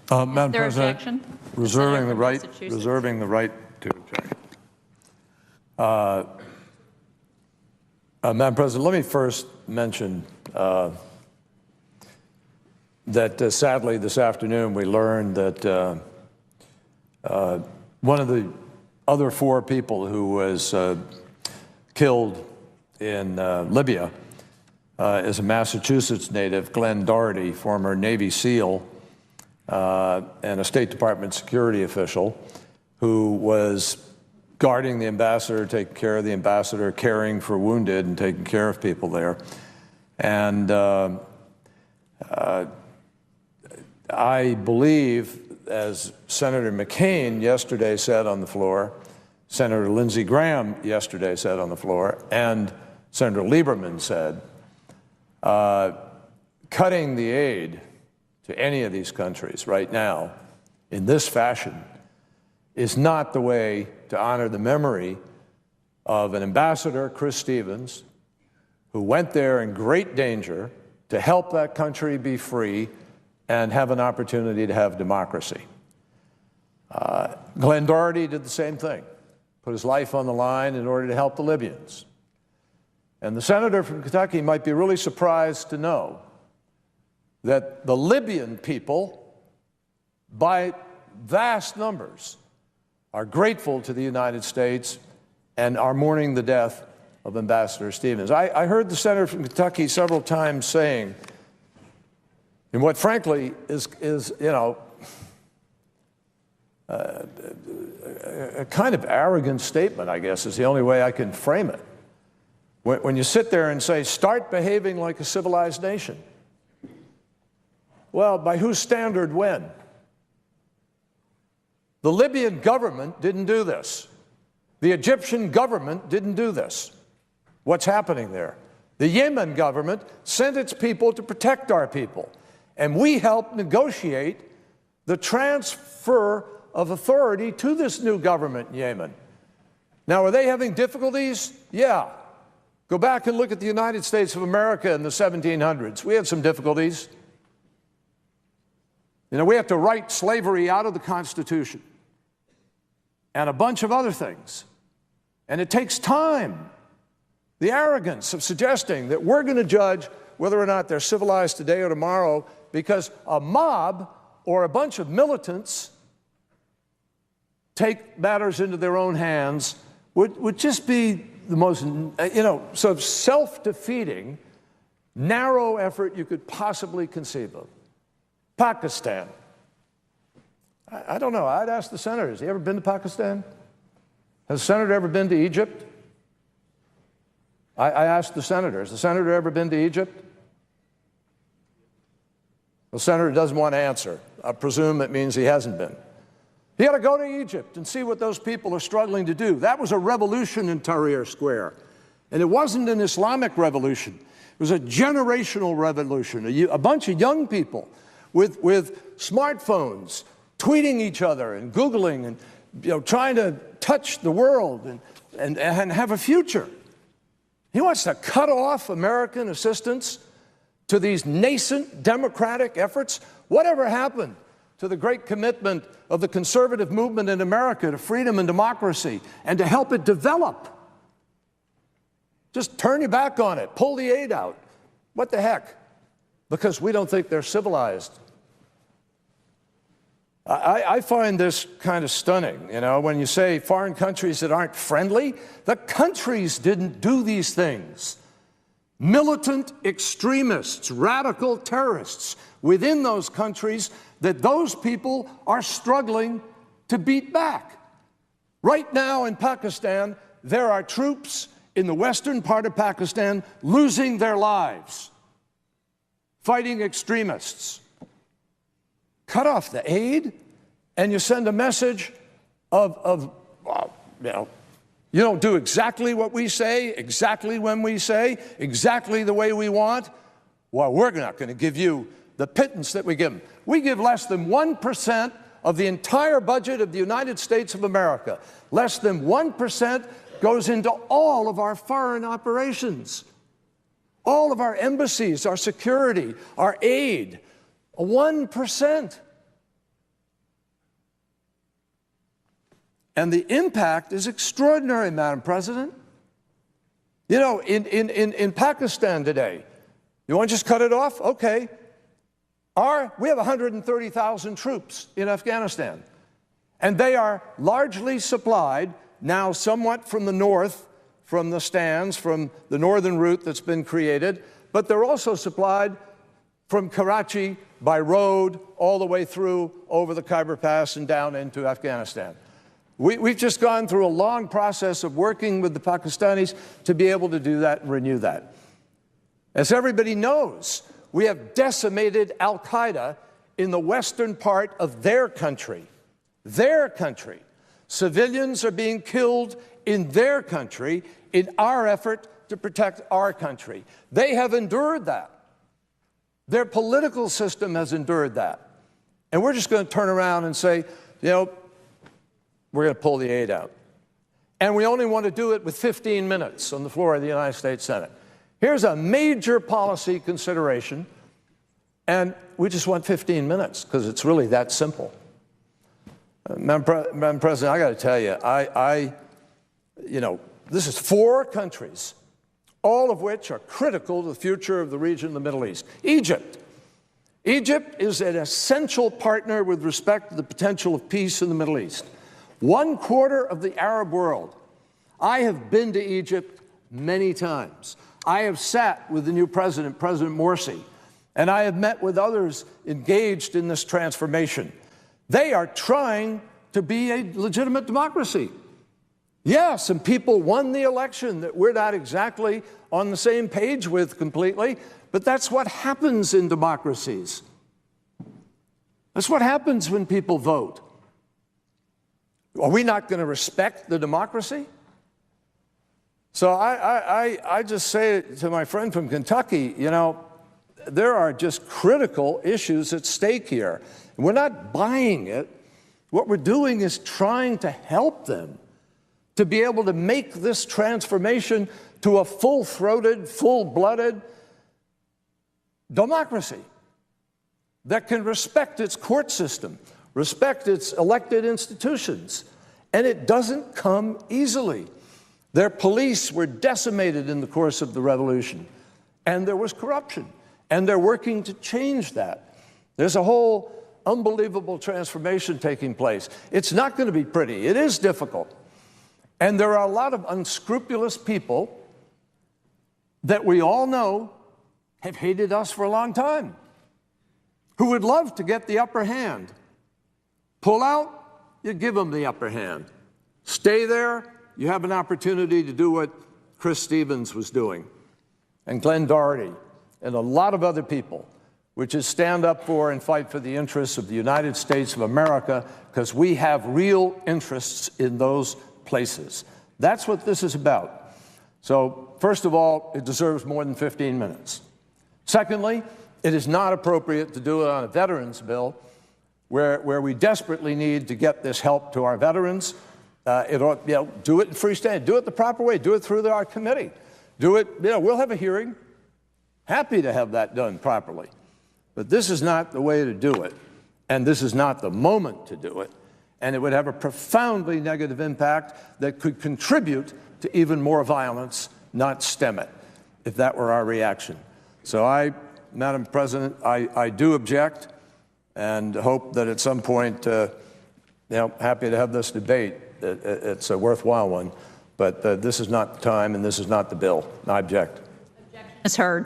Madam there President, objection? reserving the right to object. Madam President, let me first mention that sadly this afternoon we learned that one of the other 4 people who was killed in Libya is a Massachusetts native, Glenn Doherty, former Navy SEAL and a State Department security official who was guarding the ambassador, taking care of the ambassador, caring for wounded and taking care of people there. And I believe, as Senator McCain yesterday said on the floor, Senator Lindsey Graham yesterday said on the floor, and Senator Lieberman said, cutting the aid to any of these countries right now in this fashion is not the way to honor the memory of an ambassador, Chris Stevens, who went there in great danger to help that country be free and have an opportunity to have democracy. Glenn Doherty did the same thing, put his life on the line in order to help the Libyans. And the senator from Kentucky might be really surprised to know that the Libyan people, by vast numbers, are grateful to the United States and are mourning the death of Ambassador Stevens. I heard the senator from Kentucky several times saying, in what frankly is a kind of arrogant statement, I guess, is the only way I can frame it. When you sit there and say, start behaving like a civilized nation. Well, by whose standard when? The Libyan government didn't do this. The Egyptian government didn't do this. What's happening there? The Yemen government sent its people to protect our people, and we helped negotiate the transfer of authority to this new government in Yemen. Now, are they having difficulties? Yeah. Go back and look at the United States of America in the 1700s. We had some difficulties. You know, we have to write slavery out of the Constitution and a bunch of other things. And it takes time. The arrogance of suggesting that we're going to judge whether or not they're civilized today or tomorrow because a mob or a bunch of militants take matters into their own hands would just be the most, sort of self-defeating, narrow effort you could possibly conceive of. Pakistan. I don't know. I'd ask the senator, has he ever been to Pakistan? Has the senator ever been to Egypt? I asked the senator, has the senator ever been to Egypt? The senator doesn't want to answer. I presume it means he hasn't been. He ought to go to Egypt and see what those people are struggling to do. That was a revolution in Tahrir Square. And it wasn't an Islamic revolution. It was a generational revolution. A bunch of young people with smartphones, tweeting each other and Googling and trying to touch the world and have a future. He wants to cut off American assistance to these nascent democratic efforts. Whatever happened to the great commitment of the conservative movement in America to freedom and democracy and to help it develop? Just turn your back on it, pull the aid out. What the heck? Because we don't think they're civilized. I find this kind of stunning, when you say foreign countries that aren't friendly. The countries didn't do these things. Militant extremists, radical terrorists within those countries that those people are struggling to beat back. Right now in Pakistan, there are troops in the western part of Pakistan losing their lives, fighting extremists. Cut off the aid, and you send a message of you don't do exactly what we say, exactly when we say, exactly the way we want. Well, we're not going to give you the pittance that we give them. We give less than 1% of the entire budget of the United States of America. Less than 1% goes into all of our foreign operations, all of our embassies, our security, our aid. 1%. And the impact is extraordinary, Madam President. You know, in Pakistan today, you want to just cut it off? Okay. We have 130,000 troops in Afghanistan, and they are largely supplied now somewhat from the north, from the stands, from the northern route that's been created, but they're also supplied from Karachi by road all the way through over the Khyber Pass and down into Afghanistan. We've just gone through a long process of working with the Pakistanis to be able to do that and renew that. As everybody knows, we have decimated al-Qaeda in the western part of their country. Their country. Civilians are being killed in their country in our effort to protect our country. They have endured that. Their political system has endured that. And we're just going to turn around and say, you know, we're going to pull the aid out. And we only want to do it with 15 minutes on the floor of the United States Senate. Here's a major policy consideration, and we just want 15 minutes because it's really that simple. Madam President, I got to tell you, you know, this is 4 countries, all of which are critical to the future of the region of the Middle East. Egypt. Egypt is an essential partner with respect to the potential of peace in the Middle East. 1/4 of the Arab world. I have been to Egypt many times. I have sat with the new president, President Morsi, and I have met with others engaged in this transformation. They are trying to be a legitimate democracy. Yes, some people won the election that we're not exactly on the same page with completely, but that's what happens in democracies. That's what happens when people vote. Are we not going to respect the democracy? So I just say to my friend from Kentucky, you know, there are just critical issues at stake here. We're not buying it. What we're doing is trying to help them to be able to make this transformation to a full-throated, full-blooded democracy that can respect its court system, respect its elected institutions. And it doesn't come easily. Their police were decimated in the course of the revolution, and there was corruption, and they're working to change that. There's a whole unbelievable transformation taking place. It's not going to be pretty. It is difficult. And there are a lot of unscrupulous people that we all know have hated us for a long time, who would love to get the upper hand. Pull out, you give them the upper hand. Stay there, you have an opportunity to do what Chris Stevens was doing, and Glenn Doherty, and a lot of other people, which is stand up for and fight for the interests of the United States of America, because we have real interests in those places. That's what this is about. So, first of all, it deserves more than 15 minutes. Secondly, it is not appropriate to do it on a veterans bill where we desperately need to get this help to our veterans. Do it in freestanding. Do it the proper way. Do it through our committee. Do it, we'll have a hearing. Happy to have that done properly. But this is not the way to do it, and this is not the moment to do it. And it would have a profoundly negative impact that could contribute to even more violence, not stem it, if that were our reaction. So Madam President, I do object and hope that at some point, happy to have this debate. It's a worthwhile one, but this is not the time and this is not the bill. I object. Objection is heard.